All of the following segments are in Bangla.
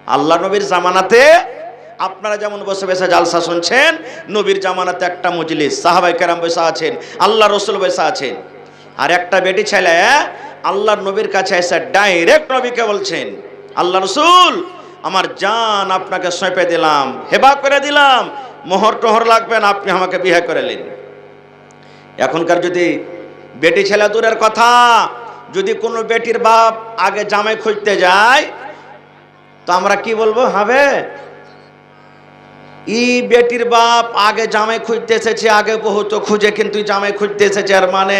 আল্লাহ নবীর জামানাতে আপনারা যেমন বসে বসে জালসা শুনছেন, নবীর জামানাতে একটা মজলিস, সাহাবায়ে কেরাম বসে আছেন, আল্লাহ রসুল বসে আছেন, আর একটা বেটি ছেলে আল্লাহর নবীর কাছে এসে ডাইরেক্ট নবীকে বলছেন, আল্লাহ রসুল আমার জান আপনাকে সঁপে দিলাম, হেবা করে দিলাম, মোহর টোহর লাগবে না, আপনি আমাকে বিয়ে করে নিন। এখনকার যদি বেটি ছেলে দূরের কথা, যদি কোনো বেটির বাপ আগে জামাই খুঁজতে যায় তো আমরা কি বলবো হবে, ই বেটির বাপ আগে জামাই খুঁজতে এসেছে, আগে বহুত খুঁজে কিন্তু জামাই খুঁজতে এসেছে, আর মানে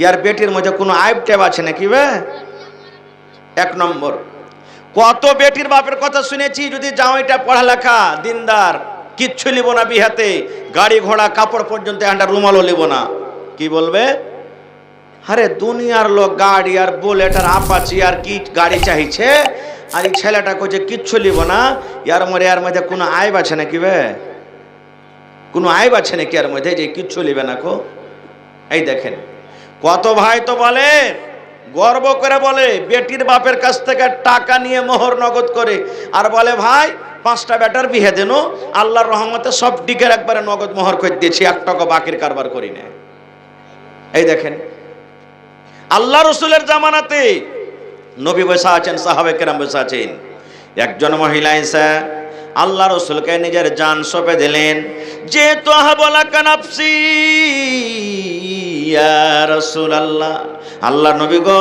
ইয়ার বেটির মধ্যে কোনো আইব টেব আছে নাকি বে? এক নম্বর, কত বেটির বাপের কথা শুনেছি, যদি জামাইটা পড়ালেখা দিনদার, কিচ্ছু নিব না বিহাতে, গাড়ি ঘোড়া কাপড় পর্যন্ত একটা রুমালও নিব না, কি বলবে, আরে দুনিয়ার লোক গাড়ি আর বুলেট আর আপাচি আর কি গাড়ি চাইছে, আর এই ছেলেটা কইছে কিচ্ছু নিব না, এর মধ্যে কোনো আইব আছে নাকি বে? কোনো আইব আছে নাকি এর মধ্যে যে কিচ্ছু নিবে না? কো এই দেখেন কত ভাই তো বলে, গর্ব করে বলে বেটির বাপের কাছ থেকে টাকা নিয়ে মোহর নগদ করে, আর বলে ভাই 5টা বেটার বিয়ে দেন, আল্লাহর রহমতে সব দিকের একবারে নগদ মোহর করে দিয়েছি, 1 টাকা বাকির কারবার করি না। এই দেখেন আল্লাহ রসুলের জামানাতে নবী বসা আছেন, সাহাবায়ে কেরাম বসা আছেন, একজন মহিলা এসে আল্লাহ রসুলকে নিজের জান সঁপে দিলেন, যে তোহা বলা কানাফসি ইয়া রাসূলুল্লাহ, আল্লাহ নবী গো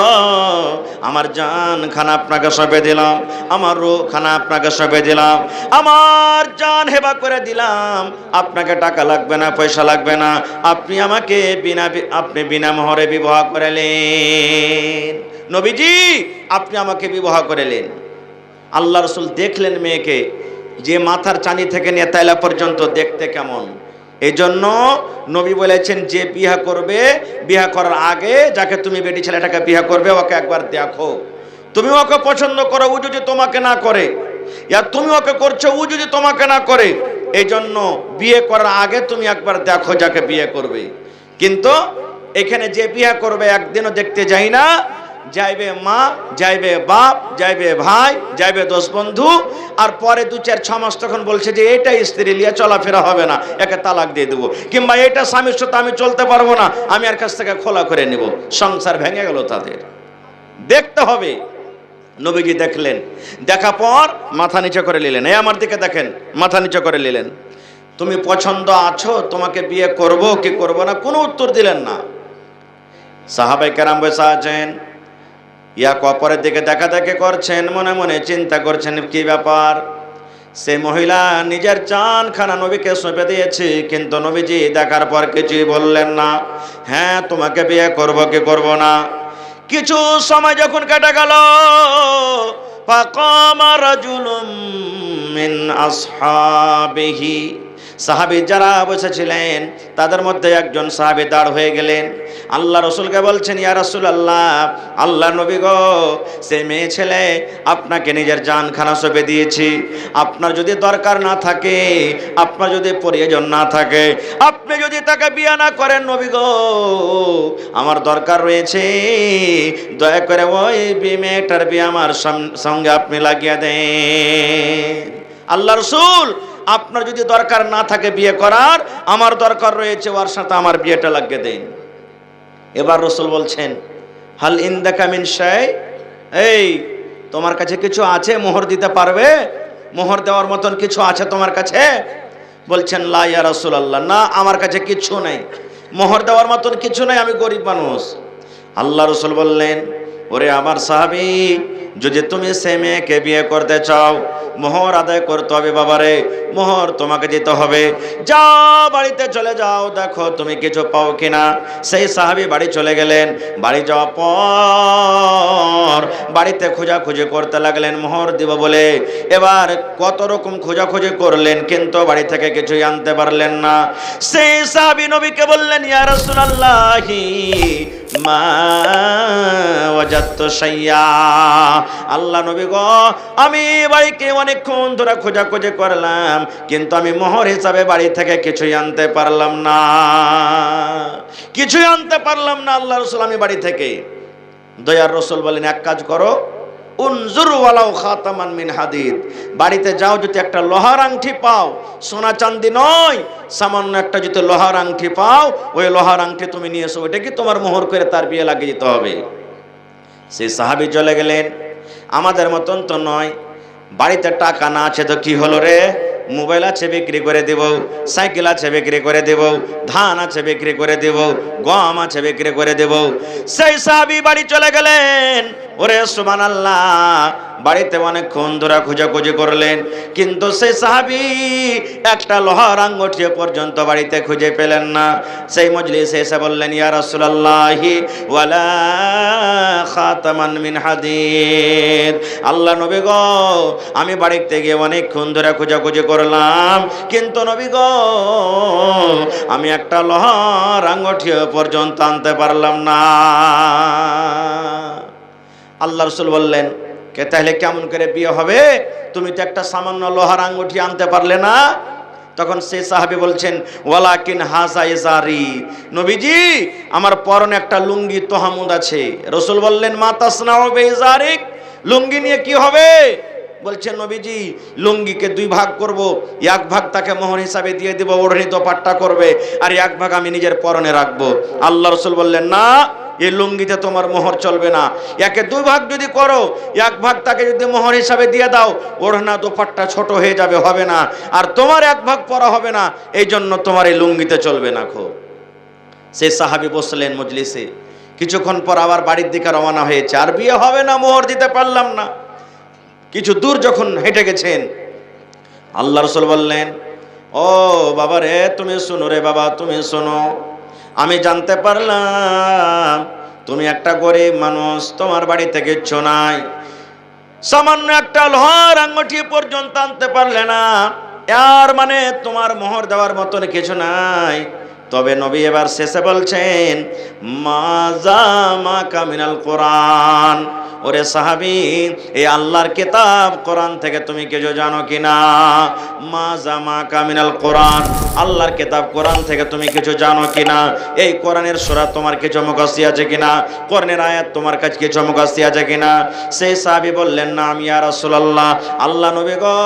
আমার জান খানা আপনাকে সঁপে দিলাম, আমার রূহ খানা আপনাকে সঁপে দিলাম, আমার জান হেবা করে দিলাম, আপনাকে টাকা লাগবে না, পয়সা লাগবে না, আপনি আমাকে বিনা মোহরে বিবাহ করালেন, নবীজি আপনি আমাকে বিবাহ করালেন। আল্লাহ রসুল দেখলেন মেয়েকে যে মাথার চানি থেকে নিয়ে তাইলা পর্যন্ত দেখতে কেমন, এই জন্য নবী বলেছেন যে বিয়া করবে, বিয়া করার আগে যাকে তুমি বেটি ছেলেটাকে বিয়া করবে ওকে একবার দেখো, তুমি ওকে পছন্দ করো, ও যদি তোমাকে না করে, আর তুমি ওকে করছো ও যদি তোমাকে না করে, এই জন্য বিয়ে করার আগে তুমি একবার দেখো যাকে বিয়ে করবে। কিন্তু এখানে যে বিয়ে করবে একদিনও দেখতে যাই না, যাইবে মা, যাইবে বাপ, যাইবে ভাই, যাইবে 10 বন্ধু, আর পরে 2-4-6 মাস তখন বলছে যে এটা স্ত্রী লিয়ে চলাফেরা হবে না, একে তালাক দিয়ে দেবো, কিংবা এটা স্বামীর সাথে আমি চলতে পারবো না, আমি আর কাছ থেকে খোলা করে নেব, সংসার ভেঙে গেল তাদের। দেখতে হবে। নবীজি দেখলেন, দেখা পর মাথা নিচে করে নিলেন, এই আমার দিকে দেখেন, মাথা নিচে করে নিলেন, তুমি পছন্দ আছো, তোমাকে বিয়ে করব কি করব না, কোনো উত্তর দিলেন না। সাহাবায়ে কেরাম বসে আছেন, ইয়া অপরের দিকে দেখা দেখে করছেন, মনে মনে চিন্তা করছেন কি ব্যাপার। সে মহিলা নিজের জান খানা নবীকে সঁপে দিয়েছে, কিন্তু নবীজি দেখার পর কিছুই বললেন না, হ্যাঁ তোমাকে বিয়ে করব কি করব না। কিছু সময় যখন কেটে গেল, ফাকামা রাজুলুম মিন আসহাবিহি, সাহাবী যারা বসেছিলেন তাদের মধ্যে একজন সাহাবী দাঁড় হয়ে গেলেন, আল্লাহ রসুলকে বলছেন, ইয়া রাসূলুল্লাহ, আল্লাহ নবী গো সে মেয়ে ছেলে আপনাকে নিজের জানখানা সঁপে দিয়েছি, আপনার যদি দরকার না থাকে, আপনার যদি প্রয়োজন না থাকে, আপনি যদি তাকে বিয়ে না করেন নবী গো, আমার দরকার রয়েছে, দয়া করে ওই মেয়েটার বিয়ে আমার সঙ্গে আপনি লাগিয়ে দেন। আল্লাহ রসুল আপনার যদি দরকার না থাকে বিয়ে করার, আমার দরকার রয়েছে, ওর সাথে আমার বিয়েটা লাগিয়ে দেন। এবার রসুল বলছেন, হাল ইনদাকা মিন শাই, এই তোমার কাছে কিছু আছে মোহর দিতে পারবে, মোহর দেওয়ার মতন কিছু আছে তোমার কাছে? বলছেন লা ইয়া রাসূলুল্লাহ, না আমার কাছে কিছু নাই, মোহর দেওয়ার মতন কিছু নাই, আমি গরিব মানুষ। আল্লাহ রসুল বললেন, ওরে আমার সাহাবী, যদি তুমি সে মেয়েকে বিয়ে করতে চাও, মোহর আদায় করতে হবে বাবারে, মোহর তোমাকে দিতে হবে, যাও বাড়িতে চলে যাও, দেখো তুমি কিছু পাও কিনা। সেই সাহাবী বাড়ি চলে গেলেন, বাড়ি যাওয়ার পর বাড়িতে খোঁজাখুঁজি করতে লাগলেন মোহর দিব বলে। এবার কত রকম খোঁজাখুঁজি করলেন, কিন্তু বাড়ি থেকে কিছুই আনতে পারলেন না। সেই সাহাবী নবীকে বললেন, ইয়া রাসূলুল্লাহি মা ওয়াজাদতু শাইয়া, আল্লাহ নবী গো আমি বাড়িতে অনেকক্ষণ ধরে খোঁজাখুঁজি করলাম, কিন্তু আমি মোহর হিসাবে বাড়ি থেকে কিছুই আনতে পারলাম না, কিছুই আনতে পারলাম না আল্লাহ রসুল আমি বাড়ি থেকে। দয়ার রসুল বলেন, এক কাজ করো, উনজুর ওয়ালাউ খাতামান মিন হাদিদ, বাড়িতে যাও যদি একটা লোহার আংটি পাও, সোনা চাঁদি নয়, সামান্য একটা যদি লোহার আংটি পাও, ওই লোহার আংটি তুমি নিয়ে এসো, ওইটা কি তোমার মোহর করে তার বিয়ে লাগিয়ে দিতে হবে। সেই সাহাবী চলে গেলেন। আমাদের মতন তো নয়, বাড়িতে টাকা না আছে তো কি হলো রে, মোবাইল আছে বিক্রি করে দেব, সাইকেল আছে বিক্রি করে দেব, ধান আছে বিক্রি করে দেব, গম আছে বিক্রি করে দেব। সেই সাহাবী বাড়ি চলে গেলেন। ওরে সুবহানাল্লাহ, বাড়িতে অনেকক্ষণ ধরে খোঁজাখুঁজি করলেন, কিন্তু সেই সাহাবী একটা লোহার আঙ্গুঠি পর্যন্ত বাড়িতে খুঁজে পেলেন না। সেই মজলিসে এসে বললেন, ইয়া রাসূলুল্লাহি ওয়ালা খাতামান মিন হাদিদ, আল্লাহ নবী গো, আমি বাড়িতে গিয়ে অনেকক্ষণ ধরে খোঁজাখুঁজি করলাম, কিন্তু নবী গো, আমি একটা লোহার আঙ্গুঠি পর্যন্ত আনতে পারলাম না। আল্লাহ রাসূল বললেন, কে তাহলে কেমন করে বিয়ে হবে, তুমি তো একটা সামান্য লোহার আঙ্গুঠি আনতে পারলে না। তখন সেই সাহাবী বলছেন, ওয়ালাকিন হাযা ইজারি, নবীজি আমার পরনে একটা লুঙ্গি তোহামুদ আছে। রাসূল বললেন, মা তাসনাউ বিইজারিক, লুঙ্গি নিয়ে কি হবে? বলছেন, নবীজি লুঙ্গিকে দুই ভাগ করব, এক ভাগ তাকে মোহর হিসাবে দিয়ে দেব, ওড়নি দোপাট্টা করবে, আর এক ভাগ আমি নিজের পরনে রাখবো। আল্লাহ রাসূল বললেন, না, এই লুঙ্গিতে তোমার মোহর চলবে না। একে দুই ভাগ যদি করো, এক ভাগ তাকে যদি মোহর হিসাবে দিয়ে দাও, ওড়না দোপাট্টা ছোট হয়ে যাবে, হবে না, আর তোমার এক ভাগ পরা হবে না, এই জন্য তোমার এই লুঙ্গিতে চলবে না। খো সেই সাহাবী বসলেন মজলিসে। কিছুক্ষণ পর আবার বাড়ির দিকে রওনা হয়েছে, আর বিয়ে হবে না, মোহর দিতে পারলাম না। কিছু দূর যখন হেঁটে গেছেন, আল্লাহ রাসূল বললেন, ও বাবা রে, তুমি শোনো রে বাবা, তুমি শোনো, আমি জানতে পারলাম তুমি একটা গরিব মানুষ, তোমার বাড়ি থেকে কিচ্ছু নাই, সামান্য একটা লোহার আঙ্গুঠি পর্যন্ত আনতে পারলে না, আর মানে তোমার মোহর দেওয়ার মতন কিছু নাই। তবে নবী এবার শেষে বলছেন, মাজামা কামিনাল কোরআন, ওরে সাহাবী, এই আল্লাহর কিতাব কোরআন থেকে তুমি কিছু জানো কিনা? মাজামা কামিনাল কোরআন, আল্লাহর কিতাব কোরআন থেকে তুমি কিছু জানো কিনা? এই কোরআনের সূরা তোমার কিছু মুখস্থ আছে কিনা? কোরআনের আয়াত তোমার কাছে কিছু মুখস্থ আছে কিনা? সেই সাহাবী বললেন, না আমি ইয়া রাসূলুল্লাহ, আল্লাহ নবী গো,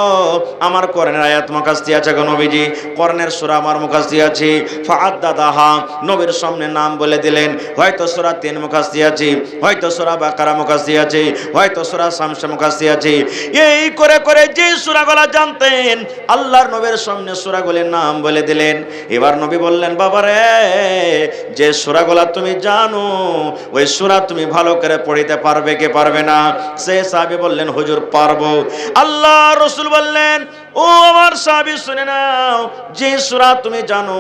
আমার কোরআনের আয়াত মুখস্থ আছে গো নবীজি, কোরআনের সূরা আমার মুখস্থ আছে। ফাআদ্দাদাহা, নবীর সামনে নাম বলে দিলেন, হয়তো সূরা 3 মুখস্থ আছে, হয়তো সূরা বাকারা মুখস্থ আছে, হয়তো সূরা শামস মুখস্থ আছে। এই করে করে যে সূরাগুলো জানতেন, আল্লাহর নবীর সামনে সূরাগুলোর নাম বলে দিলেন। এবার নবী বললেন, বাবা রে, যে সূরাগুলো তুমি জানো, ওই সূরা তুমি ভালো করে পড়িতে পারবে কি পারবে না? সেই সাহাবী বললেন, হুজুর পারবো। আল্লাহ রাসূল বললেন, ও আমার সাহাবী শুনে নাও, যে সূরা তুমি জানো,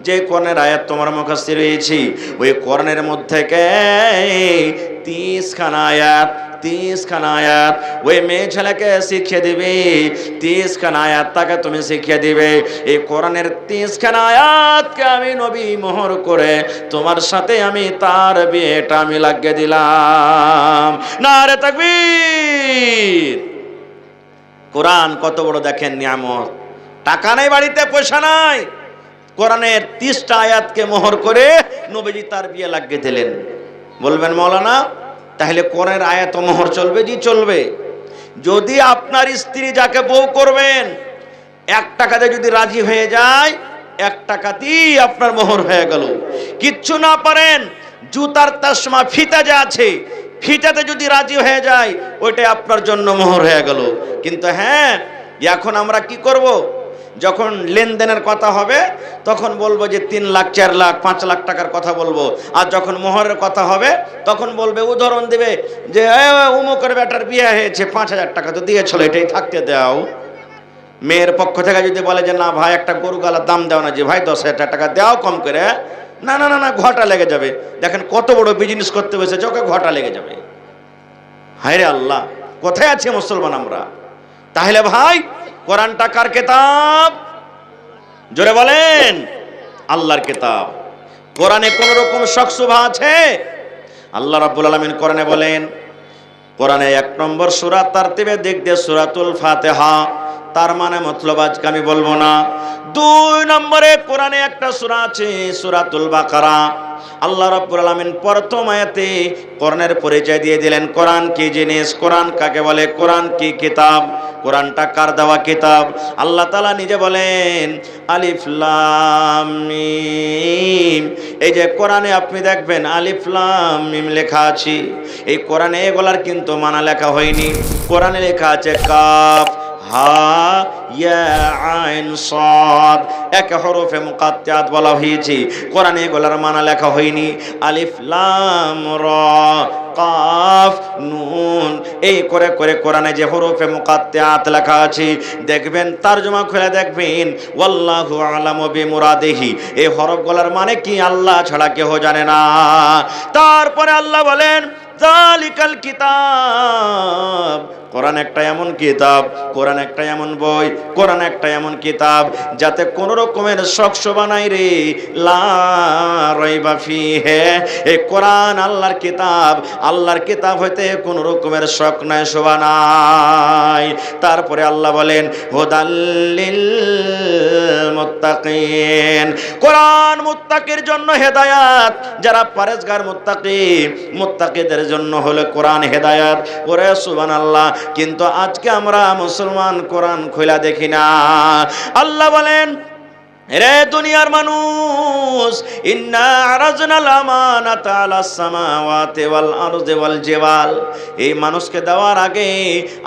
যে কোরআনের আয়াত তোমার মুখস্থ রয়েছে, ওই কোরআনের মধ্যে 30 খানা আয়াত, 30 খানা আয়াত ওই মেয়ে ছেলেকে শিখিয়ে দিবে, 30 খানা আয়াত তাকে তুমি শিখিয়ে দিবে। এই কোরআনের 30 খানা আয়াতকে আমি নবী মোহর করে তোমার সাথে আমি তার বিয়েটা আমি লাগিয়ে দিলাম। নারে তাকবীর! কোরআন কত বড় দেখেন নিয়ামত। টাকা নাই বাড়িতে, পয়সা নাই, কোরআনের 30টা আয়াতকে মোহর করে নবীজি তার বিয়ে লাগিয়ে দিলেন। বলবেন মৌলানা, তাহলে কোরআনের আয়াত মোহর চলবে? জি চলবে। যদি আপনার স্ত্রী যাকে বউ করবেন 1 টাকাতে যদি রাজি হয়ে যায়, 1 টাকাতেই আপনার মোহর হয়ে গেল। কিচ্ছু না পারেন, জুতার তাসমা ফিতা যা আছে, ফিতাতে যদি রাজি হয়ে যায়, ওইটাই আপনার জন্য মোহর হয়ে গেল। কিন্তু হ্যাঁ, এখন আমরা কি করব? যখন লেনদেনের কথা হবে তখন বলবো যে 3 লাখ 4 লাখ 5 লাখ টাকার কথা বলবো, আর যখন মোহরের কথা হবে তখন বলবে, উদাহরণ দিবে যে উমুকের বেটার বিয়ে হয়েছে, 5,000 টাকা তো দিয়েছিল, এটাই থাকতে দাও। মেয়ের পক্ষ থেকে যদি বলে যে না ভাই, একটা গরু গালার দাম দাও না, যে ভাই 10,000 টাকা দাও কম করে, না না না না, ঘটা লেগে যাবে। দেখেন কত বড় বিজনেস করতে বসেছে, ওকে ঘটা লেগে যাবে। হায় রে আল্লাহ, কোথায় আছে মুসলমান আমরা? তাহলে ভাই, কোরআনটা কার কিতাব? জোরে বলেন, আল্লাহর কিতাব। কোরআনে কোন রকম শক শুভা আছে? আল্লাহ রাব্বুল আলামিন কোরআনে বলেন, কোরআনে 1 নম্বর সূরা তারতিবে দিক দিয়ে সূরাতুল ফাতিহা, তার মানে মতলব আজকে আমি বলবো না। 2 নম্বরে কোরআনে একটা সূরা আছে সূরাতুল বাকারা। আল্লাহ রাব্বুল আলামিন প্রথম আয়াতে কোরআনের পরিচয় দিয়ে দিলেন। কোরআন কি জিনিস, কোরআন কাকে বলে, কোরআন কি কিতাব, কোরআনটা কার দেওয়া কিতাব। আল্লাহ তাআলা নিজে বলেন আলিফ লাম মিম। এই যে কোরআনে আপনি দেখবেন আলিফ লাম মিম লেখা আছে, এই কোরআনে এগুলার কিন্তু মানা লেখা হয়নি। কোরআনে লেখা আছে কাফ হা ইয়া আইন সাদ, এক হরফে মুকাত্তাত বলা হয়েছে। কোরআনে এগুলার মানা লেখা হয়নি। আলিফ লাম রা কাফ নুন, এই করে করে কোরআনে যে হরফে মুকাত্তাত লেখা আছে দেখবেন, তারজমা খুলে দেখবেন ওয়াল্লাহু আলামু বিমুরাদিহি, এই হরফগুলোর মানে কি আল্লাহ ছাড়া কেউ জানে না। তারপরে আল্লাহ বলেন যালিকাল কিতাব, কোরআন একটা এমন কিতাব, কোরআন একটা এমন বই, কোরআন একটা এমন কিতাব যাতে কোনো রকমের শক শোভা নাই রে, লা রাইবা ফিহি। এই কোরআন আল্লাহর কিতাব, আল্লাহর কিতাব হইতে কোনো রকমের শক নাই, শোভা নাই। তারপরে আল্লাহ বলেন হুদাল্লিল মুত্তাকিন, কোরআন মুত্তাকির জন্য হেদায়াত, যারা পরেজগার মুত্তাকি, মুত্তাকিদের জন্য হলো কোরআন হেদায়াত। ওরে সুবহানাল্লাহ। কিন্তু আজকে আমরা মুসলমান কোরআন খোলা দেখি না। আল্লাহ বলেন রে দুনিয়ার মানুষ, ইন্না আরাজনাল আমানাতা আলাস সামাওয়াতি ওয়াল আরদি ওয়াল জিবাল, এই মানুষকে দেওয়ার আগে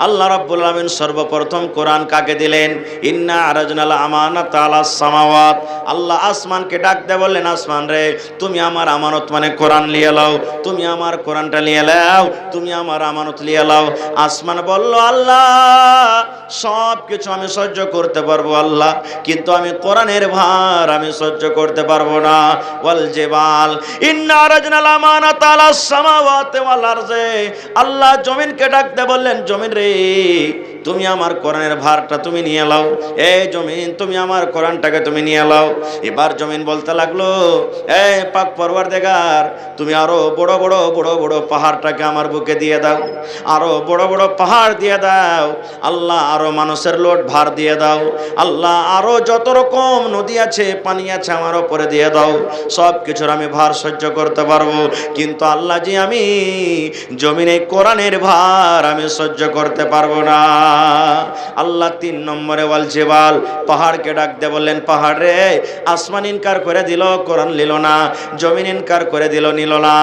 আল্লাহ রাব্বুল আলামিন সর্বপ্রথম কোরআন কাকে দিলেন? ইন্না আরাজনাল আমানাতা আলাস সামাওয়াত, আল্লাহ আসমানকে ডাক দিয়ে বললেন আসমান রে তুমি আমার আমানত মানে কোরআন নিয়ে লাও, তুমি আমার কোরআনটা নিয়ে লাও, তুমি আমার আমানত নিয়ে লাও। আসমান বলল আল্লাহ সব কিছু আমি সহ্য করতে পারবো আল্লাহ, কিন্তু আমি কোরআনের ভার আমি সহ্য করতে পারবো না। ওয়াল জিবাল ইন্না আরাজনাল আমানাতা আলাস সামাওয়াতি ওয়াল আরজি, আল্লাহ জমিনকে ডাকতে বললেন জমিন রে তুমি আমার কোরআনের ভারটা তুমি নিয়ে লাও, এই জমিন তুমি আমার কোরআনটাকে তুমি নিয়ে লাও। এবার জমিন বলতে লাগলো এই পাক পরওয়ারদিগার তুমি আরো বড় বড় বড় বড় পাহাড়টাকে আমার বুকে দিয়ে দাও, আরো বড় বড় পাহাড় দিয়ে দাও আল্লাহ, আরো মানুষের লোড ভার দিয়ে দাও আল্লাহ, আরো যত রকম নদী আছে পানি আছে আমার উপরে দিয়ে দাও, সব কিছুর আমি ভার সহ্য করতে পারবো। কিন্তু আল্লাহ জি আমি জমিনে কোরআনের ভার আমি সহ্য করতে পারবো না। আল্লাহ 3 নম্বরে ওয়াল জিবাল, পাহাড়কে ডাক দিয়ে বললেন পাহাড় রে, আসমান ইনকার করে দিল কোরআন নিল না, জমিন ইনকার করে দিল নিল না,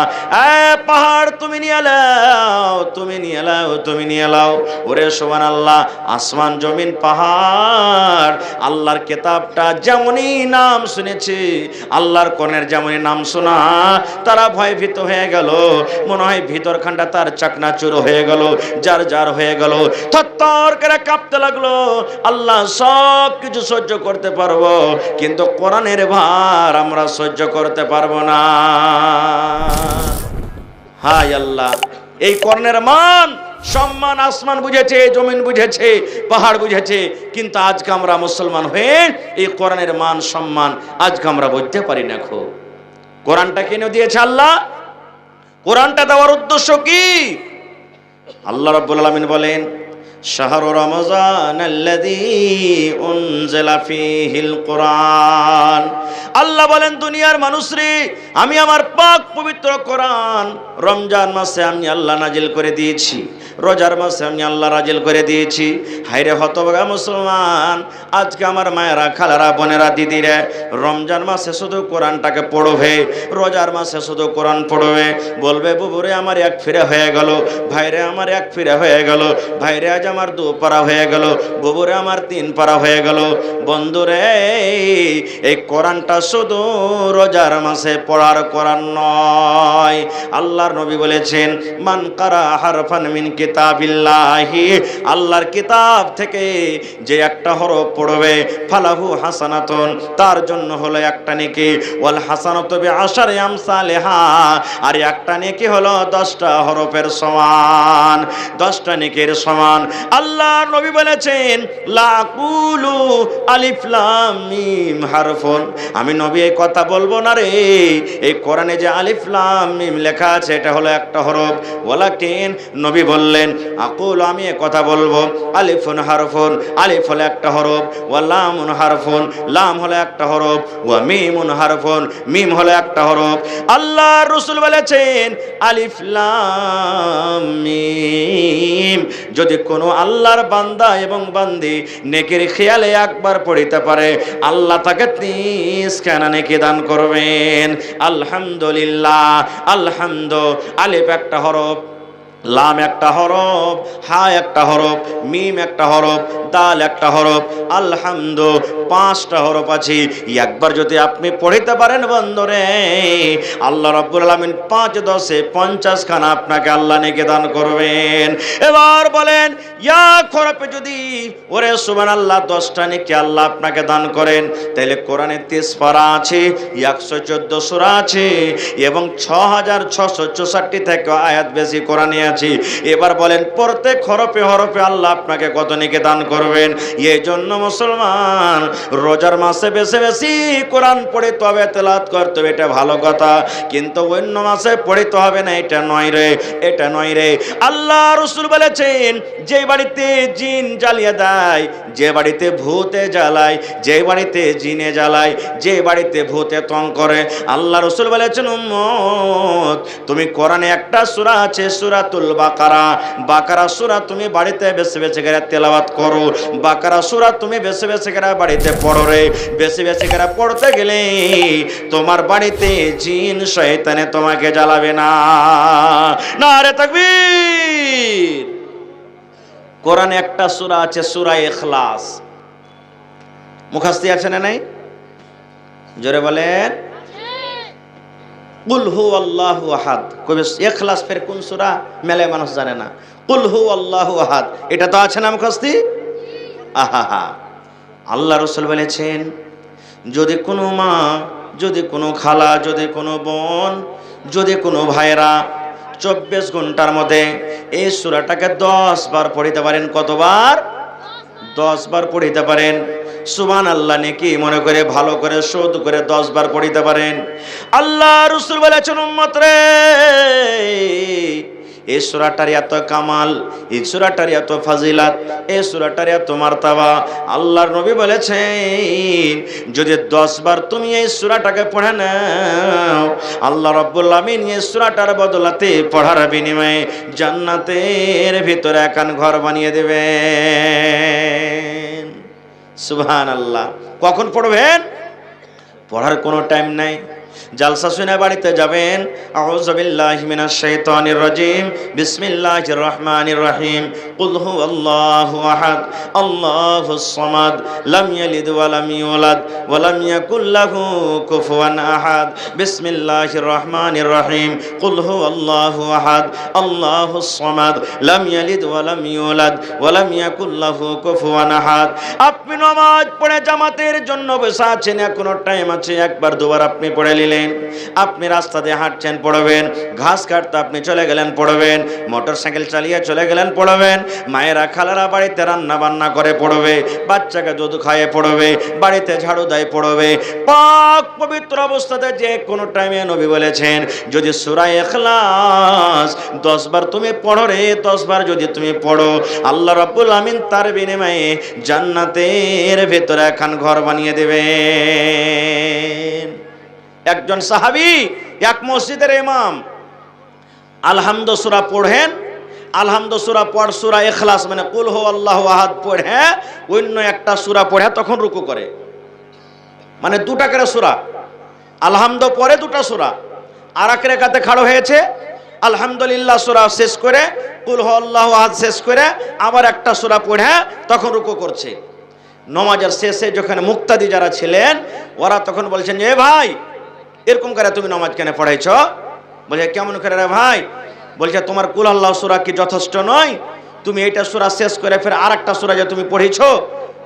পাহাড় তুমি নিয়ে লাও, তুমি নিয়ে লাও, তুমি নিয়ে লাও। ওরে সুবহানাল্লাহ, আসমান জমিন পাহাড় আল্লাহর কিতাবটা যেমনই নাম শুনেছে, আল্লাহর কোরআনের যেমনই নাম শোনা, তারা ভয়ভীত হয়ে গেল, মনে হয় ভিতরখানটা তার চাকনাচুর হয়ে গেল, যার যার হয়ে গেল, থরথর করে কাঁপতে লাগলো। আল্লাহ সব কিছু সহ্য করতে পারবো, কিন্তু কোরআনের ভার আমরা সহ্য করতে পারবো না। হায় আল্লাহ, এই কোরআনের মান সম্মান আসমান বুঝেছে, জমিন বুঝেছে, পাহাড় বুঝেছে, কিন্তু আজকে আমরা মুসলমান হয়ে এই কোরআনের মান সম্মান আজকে আমরা বুঝতে পারি না। কোরআনটা কেন দিয়েছে আল্লাহ? কোরআনটা দেওয়ার উদ্দেশ্য কি? আল্লাহ রাব্বুল আলামিন বলেন শাহরু রমজানাল্লাযী উনজিলা ফীহিল কোরআন, আল্লাহ বলেন দুনিয়ার মানুষরে আমি আমার পাক পবিত্র কোরআন রমজান মাসে আমি আল্লাহ নাজিল করে দিয়েছি, রোজার মাসে আমি আল্লাহ নাজিল করে দিয়েছি। হায়রে হতভাগা মুসলমান, আজকে আমার মায়েরা খালারা বোনেরা দিদিরা রমজান মাসে শুধু কোরআনটাকে পড়বে, রোজার মাসে শুধু কোরআন পড়বে, বলবে বুবুরে আমার এক ফিরে হয়ে গেল, ভাইরে আমার এক ফিরে হয়ে গেল, ভাইরে আজ আমার 2 পারা হয়ে গেল, বুবুরে আমার 3 পারা হয়ে গেল। বন্ধুরে এই কোরআনটা শুধু রোজার মাসে পড়ার কোরআন নয়। আল্লাহর নবী বলেছেন মান কারা হারফান মিন কিতাবিল্লাহি, আল্লাহর কিতাব থেকে যে একটা হরফ পড়বে ফালাহু হাসানাতুন, তার জন্য হলো একটা নেকি, ওয়াল হাসানাতু বিআশারি আমসালিহা, আর একটা নেকি হলো 10টা হরফের সমান, 10টা নেকির সমান। আল্লাহ নবী বলেছেন লা কুলু আলিফ লাম মিম হারফুন, আমি নবী এই কথা বলবো না রে, এই কোরআনে যে আলিফ লাম মিম লেখা আছে এটা হলো একটা হরফ। ওয়ালাকিন নবী বললেন আকুল, আমি এই কথা বলবো আলিফুন হারফুন, আলিফ হলো একটা হরফ, ওয়া লামুন হারফুন, লাম হলো একটা হরফ, ওয়া মিমুন হারফুন, মিম হলো একটা হরফ। আল্লাহ রাসূল বলেছেন আলিফ লাম মিম যদি কোনো আল্লাহর বান্দা এবং বান্দি নেকির খেয়ালে একবার পড়িতে পারে আল্লাহ তাকে 30 খানা নেকি দান করবেন। আলহামদুলিল্লাহ, আলহামদু, আলিফ একটা হরফ, লাম একটা হরফ, হা একটা হরফ, মিম একটা হরফ, দাল একটা হরফ, আলহামদু 5টা হরফ আছে। একবার যদি আপনি পড়িতে পারেন বন্ধুরে, আল্লাহ রাব্বুল আলামিন 5 10 50 খানা আপনাকে আল্লাহ নেকি দান করবেন। এবার বলেন এক হরফে যদি ওরে সুবহানাল্লাহ 10টা নেকি আল্লাহ আপনাকে দান করেন, তাহলে কোরআনে 30 পারা আছে, 114 সূরা আছে এবং 6664 থেকে আয়াত বেশি কোরআনে আছে। এবার বলেন প্রত্যেক হরফে হরফে আল্লাহ আপনাকে কত নেকি দান করবেন। এই জন্য মুসলমান রোজার মাসে বেশি বেশি কোরআন পড়িতে হবে, তেলাওয়াত করতে হবে, এটা ভালো কথা, কিন্তু অন্য মাসে পড়িতে হবে না, এটা নয় রে, এটা নয় রে। আল্লাহ রাসূল বলেছেন যে বাড়িতে জিন জ্বালিয়ে দেয়, যে বাড়িতে ভূতে জ্বালায়, যে বাড়িতে জিনে জ্বালায়, যে বাড়িতে ভূতে তং করে, আল্লাহ রাসূল বলেছেন উম্মত তুমি কোরআনে একটা সূরা আছে সূরাতুল বাকারা, বাকারা সূরা তুমি বাড়িতে বেশি বেশি করে তেলাওয়াত করো, বাকারা সূরা তুমি বেশি বেশি করে বাড়িতে পড়ো রে। বেশি বেশি করে পড়তে গেলে তোমার বাড়িতে জিন শয়তানে তোমাকে জ্বালাবে না। নারে তাকবীর। কোরআনে একটা সূরা আছে সূরা ইখলাস, মুখস্থি আছে না নাই? জোরে বলেন কুল হু আল্লাহু আহাদ। কবে ইখলাস ফের কোন সূরা মেলে মানুষ জানে না। কুল হু আল্লাহু আহাদ এটা তো আছে না মুখস্থি। আহা, আল্লাহ রাসূল বলেছেন যদি কোনো মা, যদি কোনো খালা, যদি কোনো বোন, যদি কোনো ভাইরা 24 ঘন্টার মধ্যে এই সূরাটাকে 10 বার পড়িতে পারেন, কতবার? 10 বার পড়িতে পারেন, সুবহানাল্লাহ নেকি মনে করে ভালো করে শুদ্ধ করে 10 বার পড়িতে পারেন। আল্লাহ রাসূল বলেছেন উম্মত রে, এই সূরাটার এত কামাল, এই সূরাটার এত ফাজিলাত, এই সূরাটার এত মার্তাবা। আল্লাহর নবী বলেছেন যদি 10 বার তুমি এই সূরাটাকে পড়ে নাও, আল্লাহ রাব্বুল আমিন এই সূরাটার বদলাতে পড়ার বিনিময়ে জান্নাতের ভিতরে একখান ঘর বানিয়ে দেবেন। সুবহানাল্লাহ। কখন পড়বেন? পড়ার কোনো টাইম নাই। জালসা শুনে বাড়িতে যাবেন, আউযু বিল্লাহি মিনাশ শাইতানির রাজিম, বিসমিল্লাহির রহমানির রহিম, কুল হুয়াল্লাহু আহাদ, আল্লাহুস সামাদ, লাম ইয়ালিদ ওয়া লাম ইউলাদ ওয়া লাম ইয়াকুল লাহু কুফুয়ান আহাদ, বিসমিল্লাহির রহমানির রহিম, কুল হুয়াল্লাহু আহাদ, আল্লাহুস সামাদ, লাম ইয়ালিদ ওয়া লাম ইউলাদ ওয়া লাম ইয়াকুল লাহু কুফুয়ান আহাদ। আপনি নামাজ পড়ে জামাতের জন্য বসে আছেন, এখনো টাইম আছে, একবার দুবার আপনি পড়ে নিলেন। আপনি রাস্তা দিয়ে হাঁটছেন পড়বেন, ঘাস কাটতে আপনি চলে গেলেন পড়বেন, মোটরসাইকেল চালিয়ে চলে গেলেন পড়বেন, মায়েরা খালারা বাড়িতে রান্না বান্না করে পড়বে, বাচ্চাকে দুধ খাইয়ে পড়বে, বাড়িতে ঝাড়ু দেয় পড়বে, পাক পবিত্র অবস্থাতে যে কোনো টাইমে নবী বলেছেন যদি সূরা ইখলাস 10 বার তুমি পড়ো রে, 10 বার যদি তুমি পড়ো, আল্লাহ রাব্বুল আমিন তার বিনিময়ে জান্নাতের ভেতরে একখান ঘর বানিয়ে দেবেন। একজন সাহাবী এক মসজিদের ইমাম আলহামদু সূরা পড়েন, আলহামদু সূরা পড় সূরা ইখলাস মানে কুল হু আল্লাহু আহাদ পড়ে অন্য একটা সূরা পড়ে তখন রুকু করে, মানে দুটা করে সূরা, আলহামদু পরে দুটা সূরা, আর এক রাকাতে খাড়া হয়েছে আলহামদুলিল্লাহ সূরা শেষ করে কুল হু আল্লাহু আহাদ শেষ করে আবার একটা সূরা পড়ে তখন রুকু করছে। নামাজের শেষে যখন মুক্তাদি যারা ছিলেন ওরা তখন বলছেন এ ভাই এরকম করে তুমি নামাজ কেন পড়াইছ? বলছে কেমন করে রে ভাই? বলছে তোমার কুল আল্লাহ সূরা কি যথেষ্ট নয়? তুমি এইটা সূরা শেষ করে ফের আর একটা সূরা যে তুমি পড়েছো,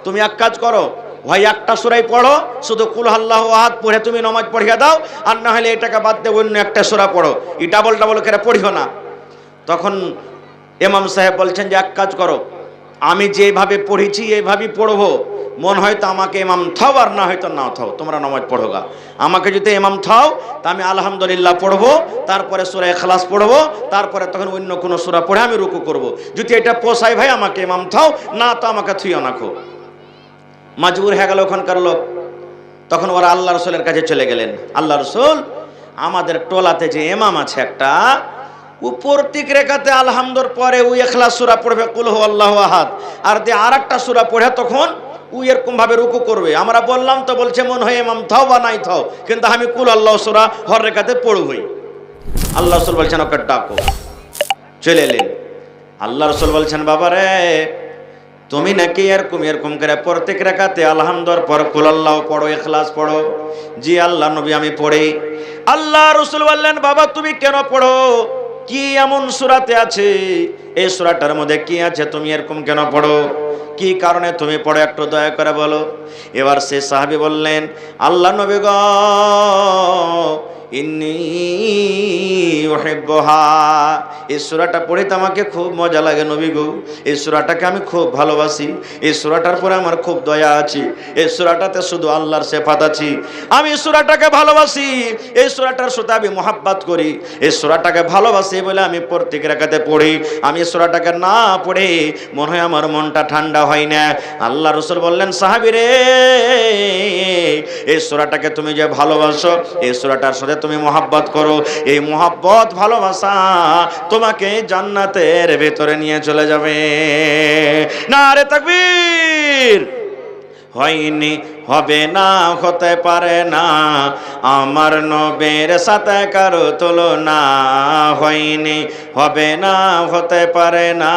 তুমি এক কাজ করো, ভাই একটা সূরাই পড়ো, শুধু কুল আল্লাহু আহাদ পড়ে তুমি নামাজ পড়িয়ে দাও, আর না হলে এটাকে বাদ দিয়ে অন্য একটা সূরা পড়ো, এই ডাবল ডাবল করে পড়িও না। তখন ইমাম সাহেব বলছেন যে এক কাজ করো, আমি যেভাবে পড়েছি এইভাবেই পড়বো, মন হয়তো আমাকে ইমাম থাও আর না হয়তো না থাও, তোমরা নামাজ পড়োগা। আমাকে যদি ইমাম থাও তা আমি আলহামদুলিল্লাহ পড়বো, তারপরে সূরা ইখলাস পড়বো, তারপরে তখন অন্য কোনো সূরা পড়ে আমি রুকু করব। যদি এটা পোষায় ভাই আমাকে ইমাম থাও, না তো আমাকে থুইও নাখো। মাজবুর হয়ে গেল ওখানকার লোক। তখন ওরা আল্লাহ রসুলের কাছে চলে গেলেন। আল্লাহ রসুল, আমাদের টোলাতে যে ইমাম আছে একটা, ও প্রত্যেক রেখাতে আলহামদুর পরে ও ইখলাস সূরা পড়বে, কুল হু আল্লাহু আহাদ, আর দিয়ে আরেকটা সূরা পড়ে তখন ও এরকম ভাবে রুকু করবে। আমরা বললাম তো, বলছে মন হয় ইমাম থাও বা নাই থাও, কিন্তু আমি কুল আল্লাহ সূরা হর রেখাতে পড়বই। আল্লাহ রসুল বলছেন ওকে ডাকো। চলে এলেন। আল্লাহ রসুল বলছেন, বাবা রে, তুমি নাকি এরকম এরকম করে প্রত্যেক রেখাতে আলহামদুর পর কুল আল্লাহ পড়ো, ইখলাস পড়ো। জি আল্লাহ নবী, আমি পড়ি। আল্লাহ রসুল বললেন, বাবা তুমি কেন পড়ো? কি এমন সূরাতে আছে, এই সূরাটার মধ্যে কি আছে, তুমি এরকম কেন পড়ো? কি কারণে তুমি পড়ো, একটু দয়া করে বলো। এবার সে সাহাবী বললেন, আল্লাহ নবী গো, ইন্নী উহিব্বুহা, এই সূরাটা পড়িতে আমাকে খুব মজা লাগে নবী গো। এই সূরাটাকে আমি খুব ভালোবাসি। এই সূরাটার পরে আমার খুব দয়া আছে। এই সূরাটাতে শুধু আল্লাহর সিফাত আছে। আমি সূরাটাকে ভালোবাসি, এই সূরাটার সাথে আমি মুহাব্বত করি। এই সূরাটাকে ভালোবাসি বলে আমি প্রত্যেক রাকাতে পড়ি। আমি সূরাটাকে না পড়ে মনে হয় আমার মনটা ঠান্ডা হয় না। আল্লাহ রাসূল বললেন, সাহাবী রে, এই সূরাটাকে তুমি যে ভালোবাসো, এই সূরাটার সাথে তুমি মুহাব্বত করো, এই মুহাব্বত ভালোবাসা তোমাকে জান্নাতের ভেতরে নিয়ে চলে যাবে। নারে তাকবীর। হয়নি, হবে না, হতে পারে না, আমার নবীর সাথে কারো তুলনা। হয়নি, হবে না, হতে পারে না,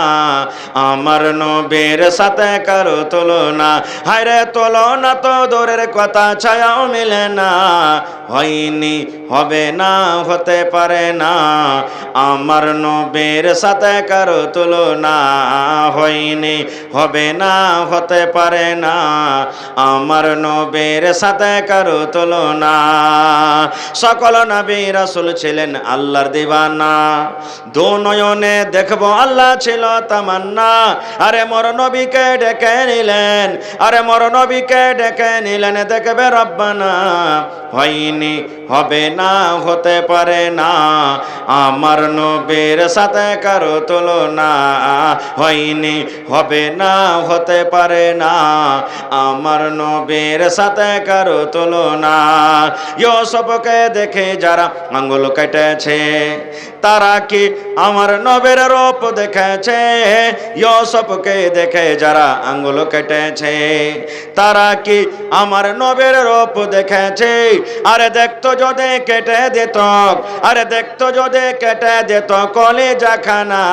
আমার নবীর সাথে কারো তুলনা। হায়রে তুলনা তো দূরের কথা, ছায়াও মিলে না। হয়নি, হবে না, হতে পারে না, আমার নবীর সাথে কারো তুলনা। হয়নি, হবে না, হতে পারে না, আমার নবীর সাথে কারো তুলনা। সকল নবী রাসূল ছিলেন আল্লাহর দিওয়ানা, দু নয়নে দেখবো আল্লাহ ছিল তামান্না। আরে মোর নবীকে ডেকে নিলেন, আরে মোর নবীকে ডেকে নিলেন, দেখবে রব্বানা। হয়নি, হবে না, হতে পারে না, আমার নবীর সাথে কারো তুলনা। হয়নি, হবে না, হতে পারে না, আমার নবীর সাথে কারো তুলনা। ইউসুফকে দেখে যারা আঙ্গুল কেটেছে, তারা কি আমার নবীর রূপ দেখেছে? ইউসুফকে দেখে যারা আঙ্গুল কেটেছে, তারা কি আমার নবীর রূপ দেখেছে? আরে দেখতো যদি কেটে দিত, আরে দেখতো যদি কেটে দিত কলিজা খানা।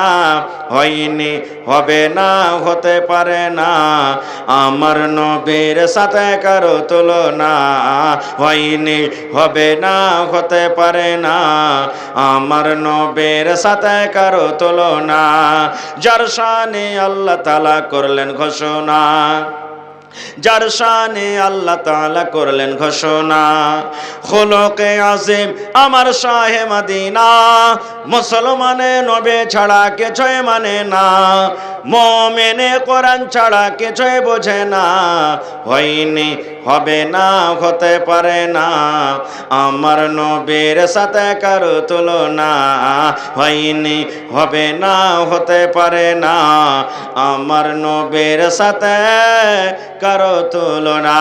হয়নি, হবে না, হতে পারে না, আমার নবীর সাথে কারো তুলনা। হয়নি, হবে না, হতে পারে না, আমার নবীর সাথে কারো তুলনা। যার শানে আল্লাহ তাআলা করলেন ঘোষণা, যার শানে আল্লাহ তাআলা করলেন ঘোষণা। খুলুকে আজিম আমার শাহে মদিনা, মুসলমানে নবী ছাড়া কিছুই মানে না, মুমিনে কোরআন ছাড়া কিছুই বোঝে না। হয়নি, হবে না, হতে পারে না, আমার নবীর সাথে কারো তুলনা। হয়নি, হবে না, হতে পারে না, আমার নবীর সাথে কারো তুলনা।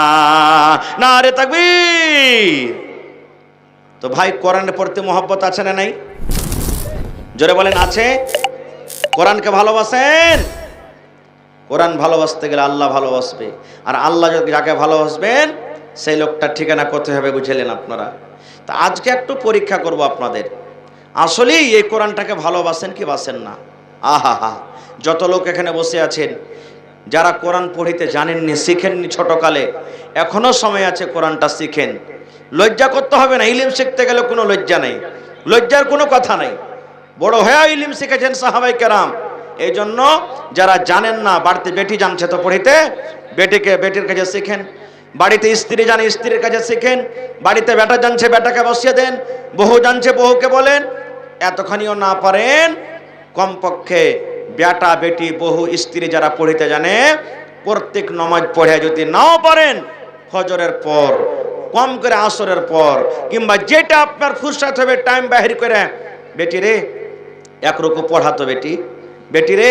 নারে তাকবীর। তো ভাই, কোরআনের প্রতি মহব্বত আছে না নাই? জোরে বলেন, আছে? কোরআনকে ভালোবাসেন? কোরআন ভালোবাসতে গেলে আল্লাহ ভালোবাসবে, আর আল্লাহ যাকে ভালোবাসবেন সেই লোকটার ঠিকানা কোথায় হবে বুঝলেন আপনারা? তা আজকে একটু পরীক্ষা করব আপনাদের, আসলেই এই কোরআনটাকে ভালোবাসেন কি বাসেন না? আহা হা, যত লোক এখানে বসে আছেন যারা কোরআন পড়িতে জানেননি, শিখেননি ছোটকালে, এখনো সময় আছে, কোরআনটা শিখেন। লজ্জা করতে হবে না, ইলম শিখতে গেলে কোনো লজ্জা নেই, লজ্জার কোনো কথা নাই। বড় হয়ে ইলম শিখেছেন সাহাবায়ে কেরাম। এই জন্য যারা জানেন না, বাড়িতে বেটি জানছে তো পড়িতে, বেটির কাছে শিখেন। বাড়িতে স্ত্রী জানে, স্ত্রীর কাছে শিখেন। বাড়িতে বেটা জানছে, বেটাকে বসিয়ে দেন। বহু জানছে, বহুকে বলেন। এতখানিও না পারেন, কমপক্ষে বেটা বেটি বহু স্ত্রী যারা পড়িতে জানে প্রত্যেক নামাজ পড়ে যদি নাও পারেন ফজরের পর, কম করে আসরের পর, কিংবা যেটা আপনার ফুরসত হবে টাইম বাহির করে, বেটি রে এক রুকু পড়াতো, বেটি রে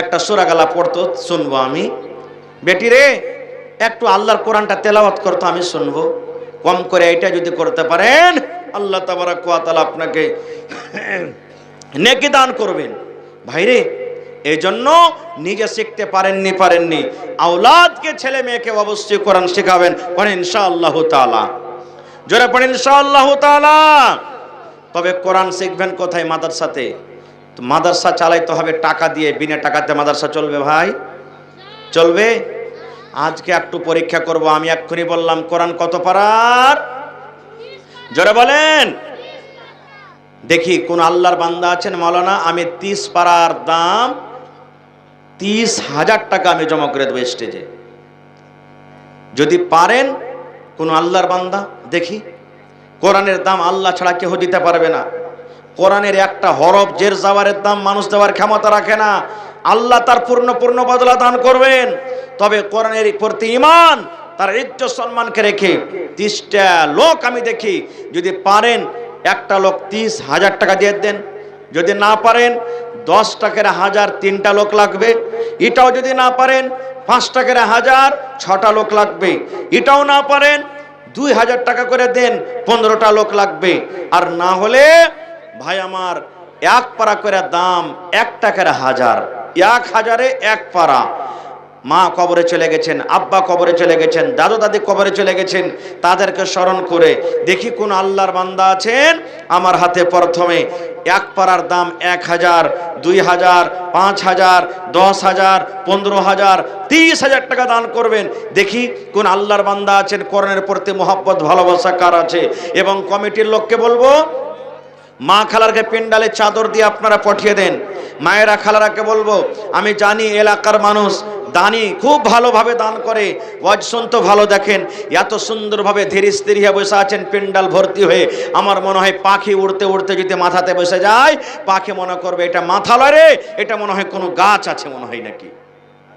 একটা সূরা গালা পড়তো শুনবো আমি, বেটি রে একটু আল্লাহর কোরআনটা তেলাওয়াত করতো আমি শুনবো। কম করে এটা যদি করতে পারেন আল্লাহ তাবারক ওয়া তাআলা আপনাকে নেকি দান করবেন। ভাইরে এই জন্য নিজে শিখতে পারেননি আওলাদকে ছেলে মেয়েকে অবশ্যই কোরআন শেখাবেন। পড়েন ইনশাআল্লাহ তাআলা, জোরে পড়েন ইনশাআল্লাহ তাআলা। তবে কোরআন শিখবেন কোথায়? মাদ্রাসাতে। তো মাদ্রাসা চালাইতে হবে টাকা দিয়ে, বিনা টাকাতে মাদ্রাসা চলবে ভাই? চলবে? আজকে একটু পরীক্ষা করব। আমি এক্ষুনি বললাম কোরআন কত পারার? জোরে বলেন। দেখি কোন আল্লাহর বান্দা আছেন, মাওলানা আমি 30 পারার দাম 30,000 টাকা আমি জমা করে দেবো স্টেজে। যদি পারেন কোন আল্লাহর বান্দা, দেখি। কোরআনের দাম আল্লাহ ছাড়া কেউ দিতে পারবে না। কোরআনের একটা হরফ জের জাওয়ারের দাম মানুষ দেওয়ার ক্ষমতা রাখে না। আল্লাহ তার পূর্ণ বদলা দান করবেন। তবে কোরআনের প্রতি ঈমান, তার ইজ্জত সম্মানকে রেখে 30টা লোক আমি দেখি, যদি পারেন একটা লোক 30,000 টাকা দিয়ে দেন। যদি না পারেন 10 টাকার 1000 3টা লোক লাগবে। এটাও যদি না পারেন 5 টাকার 1000 6টা লোক লাগবে। এটাও না পারেন 2000 টাকা করে দেন, 15টা লোক লাগবে। আর না হলে ভাই আমার 1 পারা করে দাম 1 টাকার 1000, 1000-এ 1 পারা। মা কবরে চলে গেছেন, আব্বা কবরে চলে গেছেন, দাদু দাদি কবরে চলে গেছেন, তাদেরকে স্মরণ করে দেখি কোন আল্লাহর বান্দা আছেন আমার হাতে প্রথমে 1 পারার দাম 1000, 2000, 5000, 10000, 15000, 30,000 টাকা দান করবেন। দেখি কোন আল্লাহর বান্দা আছেন কোরআনের প্রতি মহব্বত ভালোবাসা কার আছে। এবং কমিটির লোককে বলবো মা খালারকে পেন্ডালে চাদর দিয়ে আপনারা পাঠিয়ে দেন। মায়েরা খালারাকে বলবো, আমি জানি এলাকার মানুষ দানি খুব ভালোভাবে দান করে, ওয়াজ শুনতে ভালো, দেখেন এত সুন্দরভাবে ধীরে স্থির হয়ে বসে আছেন পেন্ডাল ভর্তি হয়ে। আমার মনে হয় পাখি উড়তে উড়তে যদি মাথাতে বসে যায়, পাখি মনে করবে এটা মাথা লয় রে, এটা মনে হয় কোনো গাছ আছে মনে হয় নাকি।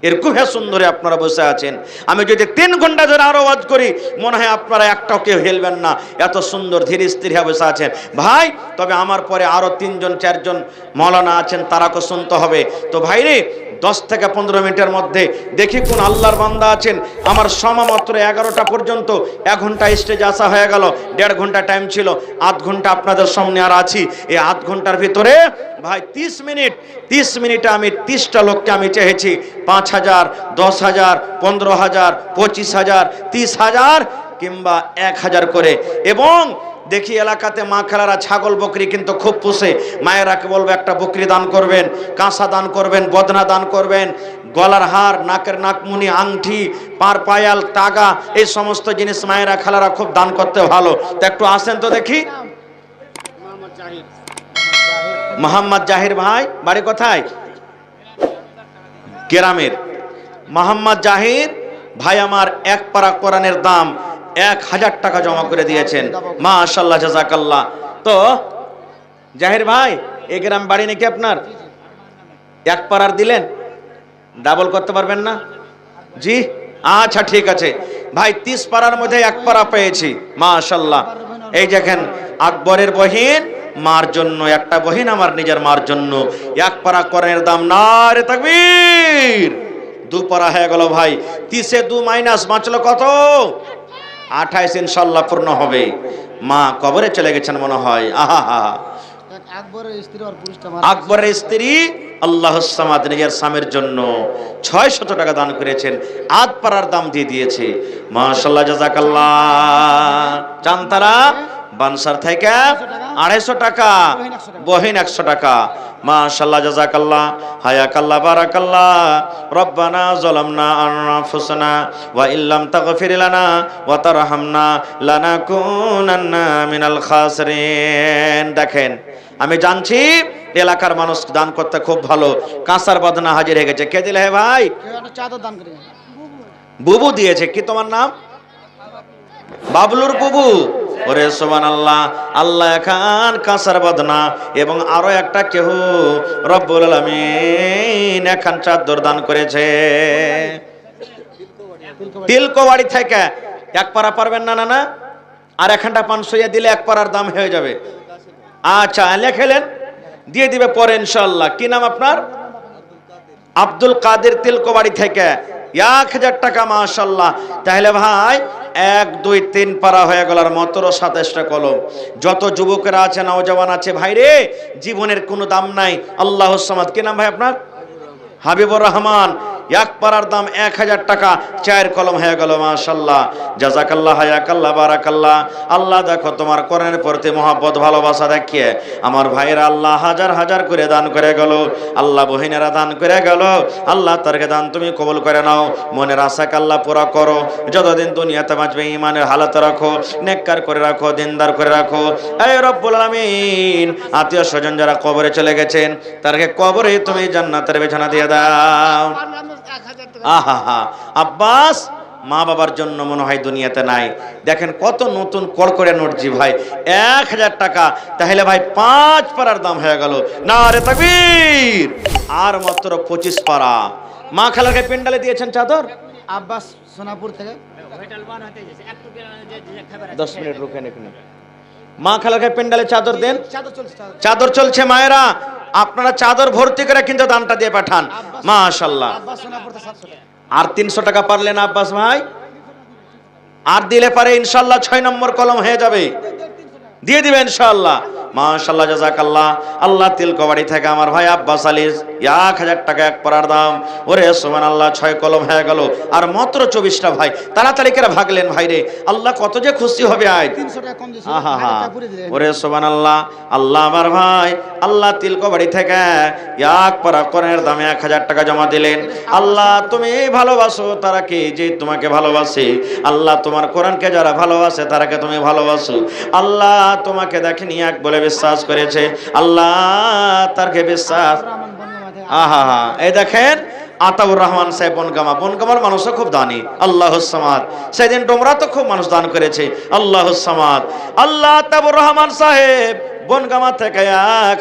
এরকম সুন্দরে আপনারা বসে আছেন। আমি যদি 3 ঘন্টা ধরে আরো ওয়াজ করি, মনে হয় আপনারা একটাও কেউ হেলবেন না, এত সুন্দর ধীরে স্থির হয়ে বসে আছেন ভাই। তবে আমার পরে আরো 3জন 4জন মাওলানা আছেন, তারাকে শুনতে হবে। তো ভাই রে 10 থেকে 15 মিনিটের মধ্যে দেখি কোন আল্লাহর বান্দা আছেন। আমার সময় মাত্র 11টা পর্যন্ত, 1 ঘন্টা স্টেজে আসা হয়ে গেল, 1.5 ঘন্টা টাইম ছিল, 1/2 ঘন্টা আপনাদের সামনে আর আছি। এই 1/2 ঘন্টার ভিতরে ভাই 30 মিনিটে আমি 30টা লোককে আমি চেয়েছি 5000, 10000, 15000, 25000, 30000 কিংবা 1000 করে। এবং দেখি এলাকাতে মা খালারা ছাগল বকরি কিন্তু খুব পুষে, মায়েরাকে বলবো একটা বকরি দান করবেন, কাঁসা দান করবেন, বদনা দান করবেন, গলার হার, নাকের নাকমুনি, আংটি, পার পায়াল, টাকা, এই সমস্ত জিনিস মায়েরা খালারা খুব দান করতে ভালো। তো একটু আসেন তো দেখি। মোহাম্মদ জাহির ভাই বাড়ি কোথায়? গ্রামের। মোহাম্মদ জাহির ভাই আমার 1 পারা কোরআনের দাম 1000 টাকা জমা করে দিয়েছেন, মাশাআল্লাহ জাযাকাল্লাহ। তো জাহির ভাই এই গ্রাম বাড়ি নাকি আপনার? 1 পারার দিলেন, ডাবল করতে পারবেন না? জি আচ্ছা ঠিক আছে ভাই। 30 পারার মধ্যে 1 পারা পেয়েছি, মাশাআল্লাহ। এই দেখেন আকবরের বহিন মার জন্য, একটা বহিন আমার নিজের মার জন্য 1 পারা কোরআনের দাম, নারে তাকবীর। 2 পারা হয়ে গেল ভাই। 30-এ 2 মাইনাস বাঁচলো কত? 28 ইনশাআল্লাহ পূর্ণ হবে। মা কবরে চলে গেছেন মনে হয়। আহা, আকবরের স্ত্রী আল্লাহus সামাদ নিজের স্বামীর জন্য 600 টাকা দান করেছেন, 8 পারার দাম দিয়ে দিয়েছে, মাশাআল্লাহ জাযাকাল্লাহ। চান্তারা বানসার থেকে 250 টাকা, বহিন 100 টাকা, মাশাআল্লাহ জাযাকাল্লাহ, হায়াকাল্লাহ, বারাকাল্লাহ। রব্বানা যালামনা আনফুসানা ওয়া ইল্লাম তাগফির লানা ওয়া তারহামনা লানাকুনান্না মিনাল খাসিরিন। দেখেন আমি জানছি এলাকার মানুষ দান করতে খুব ভালো। কাঁসার বদনা হাজির হয়ে গেছে। কে দিলে হে ভাই? বুবু দিয়েছে। কি তোমার নাম? বাবলুর বুবু। ও ওরে সুবহানাল্লাহ, আল্লাহ এখান কাঁসার বদনা এবং আরো একটা কেহ রব্বুল আলামিন এখান চাদর দান করেছে তিলকবাড়ি থেকে। এক পারা পারবেন না? না, আর এখানটা 500 দিলে এক পারার দাম হয়ে যাবে। আচ্ছা লেখেলেন, দিয়ে দিবে পরে ইনশাআল্লাহ। কি নাম আপনার? আব্দুল কাদের, তিলকবাড়ি থেকে 1000 টাকা। মাশাআল্লাহ। তাহলে ভাই 1 2 3 পারা হয়ে গেল, আর মাত্র 27টা কলম। যত যুবকেরা আছে, নওজওয়ান আছে ভাই রে, জীবনের কোনো দাম নাই। আল্লাহুস সামাদ। কি নাম ভাই আপনার? হাবিবুর রহমান। এক পারার দাম 1000 টাকা, 4 কলম হয়ে গেল। মাশাআল্লাহ, জাযাকাল্লাহ, হায়াকাল্লাহ, বারাকাল্লাহ। আল্লাহ দেখো তোমার কোরআনের প্রতি মহব্বত, ভালোবাসা দেখিয়ে আমার ভাইরা আল্লাহ হাজার হাজার করে দান করে গেল। আল্লাহ বহিনেরা দান করে গেল। আল্লাহ তারকে দান তুমি কবুল করে নাও। মনের আশাকে আল্লাহ পুরা করো। যতদিন দুনিয়াতে বাঁচবে ঈমানের হালাত রাখো, নেককার করে রাখো, দিনদার করে রাখো। হে রব্বুল আলামিন, আত্মীয় স্বজন যারা কবরে চলে গেছেন, তারকে কবরে তুমি জান্নাতের বিছানা দিয়ে দাও। আহা, আব্বাস মা বাবার জন্য মনে হয় দুনিয়াতে নাই। দেখেন কত নতুন কড়কড়ে নোটজি ভাই, 1000 টাকা। তাহলে ভাই 5 পারার দাম হয়ে গেল। নারে তাকবীর। আর মাত্র 25 পারা। মা খালাকে পেন্ডালে দিয়েছেন চাদর। আব্বাস সোনাপুর থেকে 10 মিনিট রুকেন এখানে। মা খালাকে পেন্ডালে চাদর দেন। চাদর চলছে মায়েরা, আপনারা চাদর ভর্তি করে কিন্তু দানটা দিয়ে পাঠান। মাশাআল্লাহ। আব্বাস সোনাপুর থেকে 700 টাকা। আর 300 টাকা পারলেন আব্বাস ভাই, আর দিলে পারে ইনশাআল্লাহ 6 নম্বর কলম হয়ে যাবে, দিয়ে দিবেন ইনশাআল্লাহ। মাশাআল্লাহ, জাযাকাল্লাহ। আল্লাহ তিলকবাড়ি থেকে আমার ভাই আব্বাস আলী 1000 টাকা এক পারার দাম। ওরে সুবহানাল্লাহ, 6 কলম হয়ে গেল, আর মাত্র 24টা ভাই। তাড়াতাড়ি করে ভাগলেন ভাই রে, আল্লাহ কত যে খুশি হবে আজ। 300 টাকা কম দিয়েছে। আহা, ওরে সুবহানাল্লাহ। আল্লাহ আমার ভাই আল্লাহ তিলকবাড়ি থেকে এক পারা কোরআনের দামে 1000 টাকা জমা দিলেন। আল্লাহ তুমি ভালোবাসো তারাকে যে তোমাকে ভালোবাসে। আল্লাহ তোমার কোরআনকে যারা ভালোবাসে তারাকে তুমি ভালোবাসো। আল্লাহ তোমাকে দেখেনি এক বলে বিশ্বাস করেছে, আল্লাহ তারকে বিশ্বাস। আহা, এই দেখেন আতাউর রহমান সাহেব বনগামা। বনগামার মানুষও খুব দানি। আল্লাহুস সামাদ। সেদিন তোমরা তো খুব মানুষ দান করেছে। আল্লাহুস সামাদ। আল্লাহ আতাউর রহমান সাহেব বনগামা থেকে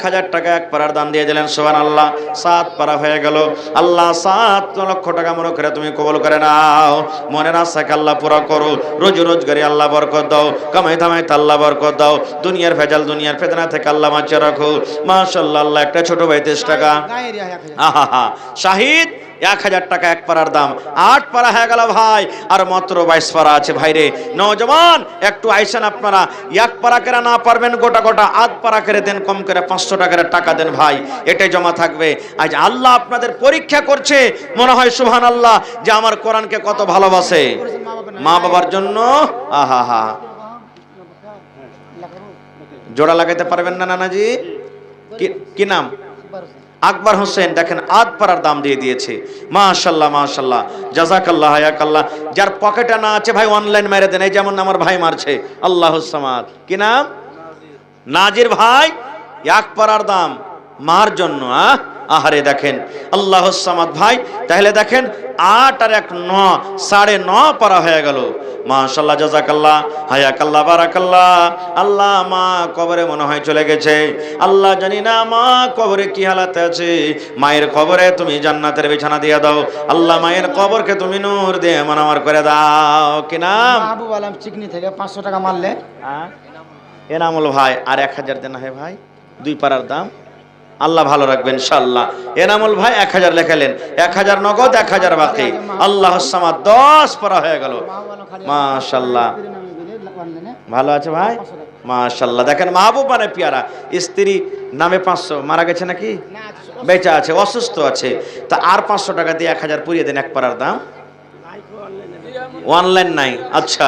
1000 টাকা এক পারার দান দিয়ে দিলেন। সুবহানাল্লাহ, 7 পারা হয়ে গেল। আল্লাহ 7 লক্ষ টাকা মনে করে তুমি কবুল করে নাও। মনের আশাকে আল্লাহ পুরা করো। রোজি রোজগারি আল্লাহ বরকত দাও। কামাই ধামাইতে আল্লাহ বরকত দাও। দুনিয়ার ভেজাল, দুনিয়ার ফিতনা থেকে আল্লাহ বাঁচিয়ে রাখো। মাশাআল্লাহ। আল্লাহ একটা ছোট ভাই 23 টাকা। আহা, শাহিদ 1000 টাকা এক পারার দাম। 8 পারা হয়ে গেল ভাই, আর মাত্র 22 পারা আছে ভাই রে। নওজওয়ান একটু আইসেন আপনারা, এক পারা করে না পারবেন গোটা গোটা আধ পারা করে দেন, কম করে 500 টাকার টাকা দেন ভাই, এটাই জমা থাকবে। আজ আল্লাহ আপনাদের পরীক্ষা করছে, মনে হয় সুবহানাল্লাহ, যে আমার কোরআনকে কত ভালোবাসে। মা বাবার জন্য আহা, জোড়া লাগাইতে পারবেন না নানাজি? কি নাম? আকবর হোসেন। দেখেন 8 পারার দাম দিয়ে দিয়েছে। মাশাআল্লাহ, মাশাআল্লাহ, জাযাকাল্লাহ, হায়াকাল্লাহ। যার পকেটে না আছে ভাই অনলাইন মেরে দেন, এই যেমন আমার ভাই মারছে। আল্লাহুস সামাদ। কি নাম? নাজির ভাই। 1 পারার দাম মার জন্য। আহারে দেখেন আল্লাহুস সামাদ ভাই। তাহলে দেখেন 8 আর 1 9, 9.5 পারা হয়ে গেল। মাশাআল্লাহ, জাযাকাল্লাহ, হায়াকাল্লাহ, বারাকাল্লাহ। আল্লাহ মা কবরে মনে হয় চলে গেছে। আল্লাহ জানি না মা কবরে কি হালাতে আছে। মায়ের কবরে তুমি জান্নাতের বিছানা দিয়ে দাও। আল্লাহ মায়ের কবরকে তুমি নূর দিয়ে মানামার করে দাও। কি নাম? মাহবুব আলম চিকনি থেকে 500 টাকা মারলে। এনামুল ভাই আর 1000 দেন হয় ভাই, 2 পারার দাম। আল্লাহ ভালো রাখবেন ইনশাআল্লাহ। এনামুল ভাই 1000 লেখালেন, 1000 নগদ, 1000 বাকি। আল্লাহুস সামাদ 10 পারা হয়ে গেল। মাশাআল্লাহ, ভালো আছে ভাই। মাশাআল্লাহ। দেখেন মাহবুব মানে পেয়ারা, স্ত্রী নামে 500, মারা গেছে নাকি? বেঁচে আছে, অসুস্থ আছে। তা আর 500 টাকা দিয়ে 1000 পুরিয়ে দেন এক পারার দাম। অনলাইন নাই। আচ্ছা।